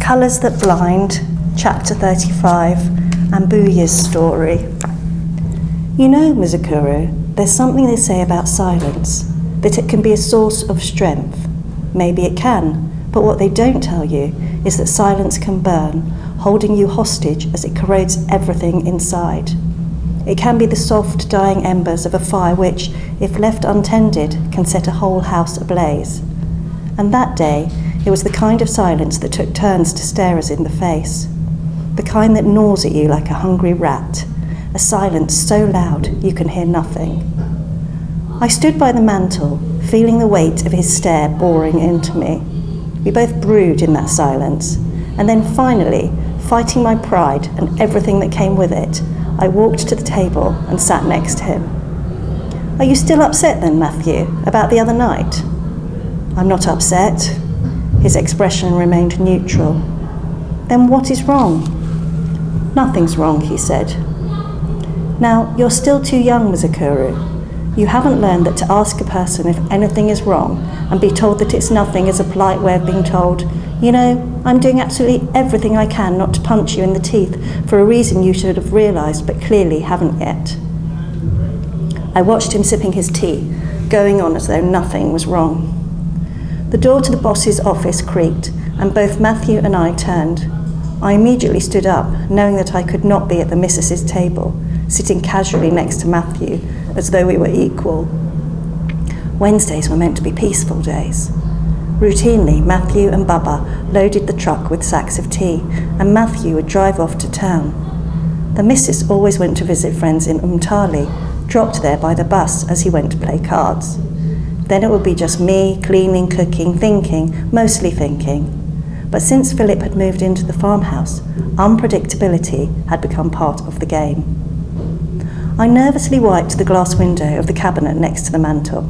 Colours That Blind, Chapter 35, and Mbuya's story. You know, Muzukuru, there's something they say about silence, that it can be a source of strength. Maybe it can, but what they don't tell you is that silence can burn, holding you hostage as it corrodes everything inside. It can be the soft, dying embers of a fire which, if left untended, can set a whole house ablaze. And that day, it was the kind of silence that took turns to stare us in the face. The kind that gnaws at you like a hungry rat. A silence so loud you can hear nothing. I stood by the mantel, feeling the weight of his stare boring into me. We both brooded in that silence, and then finally, fighting my pride and everything that came with it, I walked to the table and sat next to him. Are you still upset then, Matthew, about the other night? I'm not upset. His expression remained neutral. Then what is wrong? Nothing's wrong, he said. Now, you're still too young, Muzukuru. You haven't learned that to ask a person if anything is wrong and be told that it's nothing is a polite way of being told, you know, I'm doing absolutely everything I can not to punch you in the teeth for a reason you should have realised but clearly haven't yet. I watched him sipping his tea, going on as though nothing was wrong. The door to the boss's office creaked, and both Matthew and I turned. I immediately stood up, knowing that I could not be at the missus's table, sitting casually next to Matthew, as though we were equal. Wednesdays were meant to be peaceful days. Routinely, Matthew and Baba loaded the truck with sacks of tea, and Matthew would drive off to town. The missus always went to visit friends in Umtali, dropped there by the bus as he went to play cards. Then it would be just me, cleaning, cooking, thinking, mostly thinking. But since Philip had moved into the farmhouse, unpredictability had become part of the game. I nervously wiped the glass window of the cabinet next to the mantel.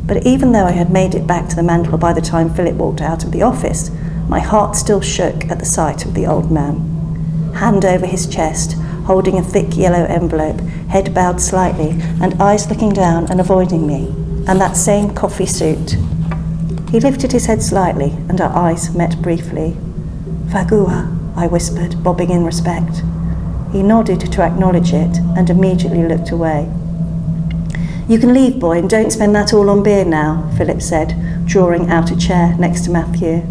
But even though I had made it back to the mantel by the time Philip walked out of the office, my heart still shook at the sight of the old man. Hand over his chest, holding a thick yellow envelope, head bowed slightly, and eyes looking down and avoiding me, and that same coffee suit. He lifted his head slightly, and our eyes met briefly. Vagua, I whispered, bobbing in respect. He nodded to acknowledge it, and immediately looked away. You can leave, boy, and don't spend that all on beer now, Philip said, drawing out a chair next to Matthew.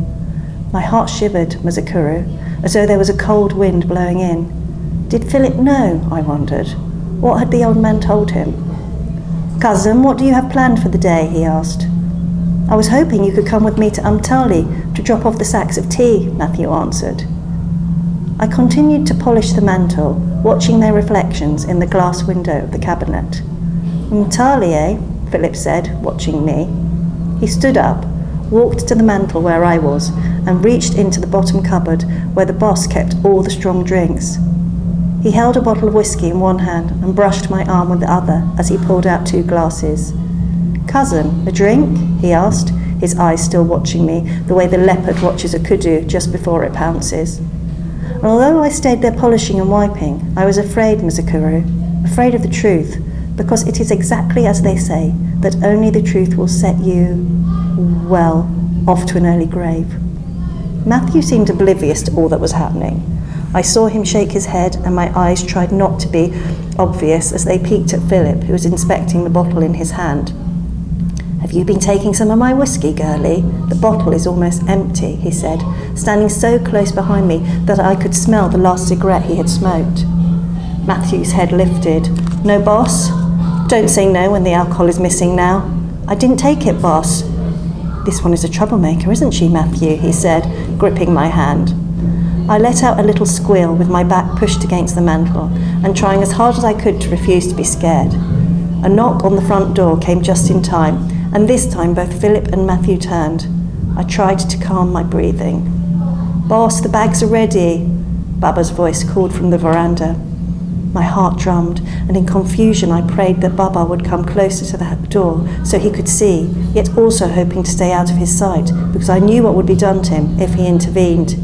My heart shivered, Muzukuru, as though there was a cold wind blowing in. Did Philip know, I wondered? What had the old man told him? Cousin, what do you have planned for the day, he asked. I was hoping you could come with me to Umtali to drop off the sacks of tea, Matthew answered. I continued to polish the mantel, watching their reflections in the glass window of the cabinet. Umtali, eh? Philip said, watching me. He stood up, walked to the mantel where I was, and reached into the bottom cupboard where the boss kept all the strong drinks. He held a bottle of whiskey in one hand and brushed my arm with the other as he pulled out 2 glasses. Cousin, a drink? He asked, his eyes still watching me, the way the leopard watches a kudu just before it pounces. And although I stayed there polishing and wiping, I was afraid, Muzukuru, afraid of the truth, because it is exactly as they say, that only the truth will set you, well, off to an early grave. Matthew seemed oblivious to all that was happening. I saw him shake his head, and my eyes tried not to be obvious as they peeked at Philip, who was inspecting the bottle in his hand. Have you been taking some of my whiskey, girlie? The bottle is almost empty, he said, standing so close behind me that I could smell the last cigarette he had smoked. Matthew's head lifted. No, boss? Don't say no when the alcohol is missing now. I didn't take it, boss. This one is a troublemaker, isn't she, Matthew? He said, gripping my hand. I let out a little squeal with my back pushed against the mantel and trying as hard as I could to refuse to be scared. A knock on the front door came just in time, and this time both Philip and Matthew turned. I tried to calm my breathing. Boss, the bags are ready, Baba's voice called from the veranda. My heart drummed, and in confusion I prayed that Baba would come closer to the door so he could see, yet also hoping to stay out of his sight, because I knew what would be done to him if he intervened.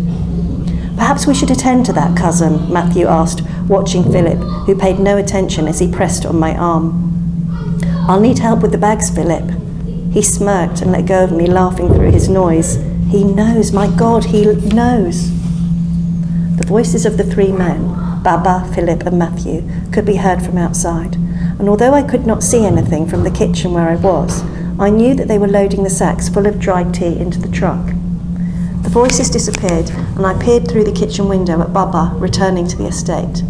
Perhaps we should attend to that, cousin, Matthew asked, watching Philip, who paid no attention as he pressed on my arm. I'll need help with the bags, Philip. He smirked and let go of me, laughing through his noise. He knows, my God, he knows. The voices of the three men, Baba, Philip and Matthew, could be heard from outside, and although I could not see anything from the kitchen where I was, I knew that they were loading the sacks full of dried tea into the truck. The voices disappeared, and I peered through the kitchen window at Baba returning to the estate.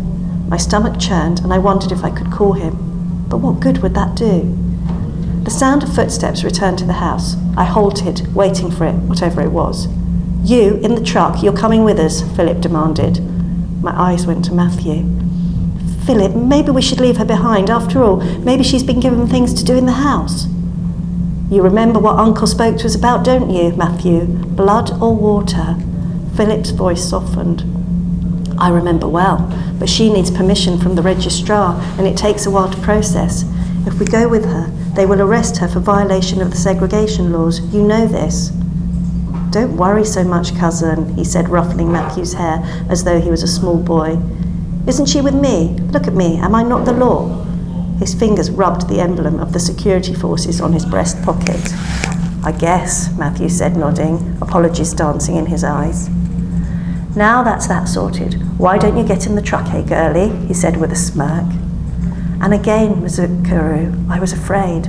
My stomach churned, and I wondered if I could call him. But what good would that do? The sound of footsteps returned to the house. I halted, waiting for it, whatever it was. "You, in the truck, you're coming with us," Philip demanded. My eyes went to Matthew. "Philip, maybe we should leave her behind. After all, maybe she's been given things to do in the house." "You remember what Uncle spoke to us about, don't you, Matthew? Blood or water?" Philip's voice softened. "I remember well, but she needs permission from the registrar, and it takes a while to process. If we go with her, they will arrest her for violation of the segregation laws. You know this." "Don't worry so much, cousin," he said, ruffling Matthew's hair as though he was a small boy. "Isn't she with me? Look at me, am I not the law?" His fingers rubbed the emblem of the security forces on his breast pocket. "I guess," Matthew said, nodding, apologies dancing in his eyes. "Now that's that sorted, why don't you get in the truck, hey girlie?" he said with a smirk. And again, Mzukuru, I was afraid.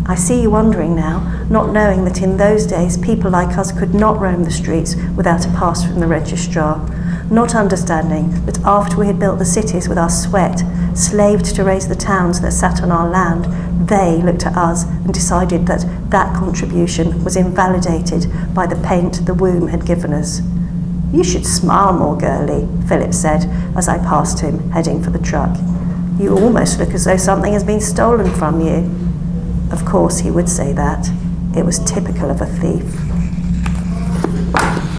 I see you wondering now, not knowing that in those days people like us could not roam the streets without a pass from the registrar, not understanding that after we had built the cities with our sweat, slaved to raise the towns that sat on our land, they looked at us and decided that that contribution was invalidated by the paint the womb had given us. "You should smile more, girlie," Philip said as I passed him, heading for the truck. "You almost look as though something has been stolen from you." Of course he would say that. It was typical of a thief.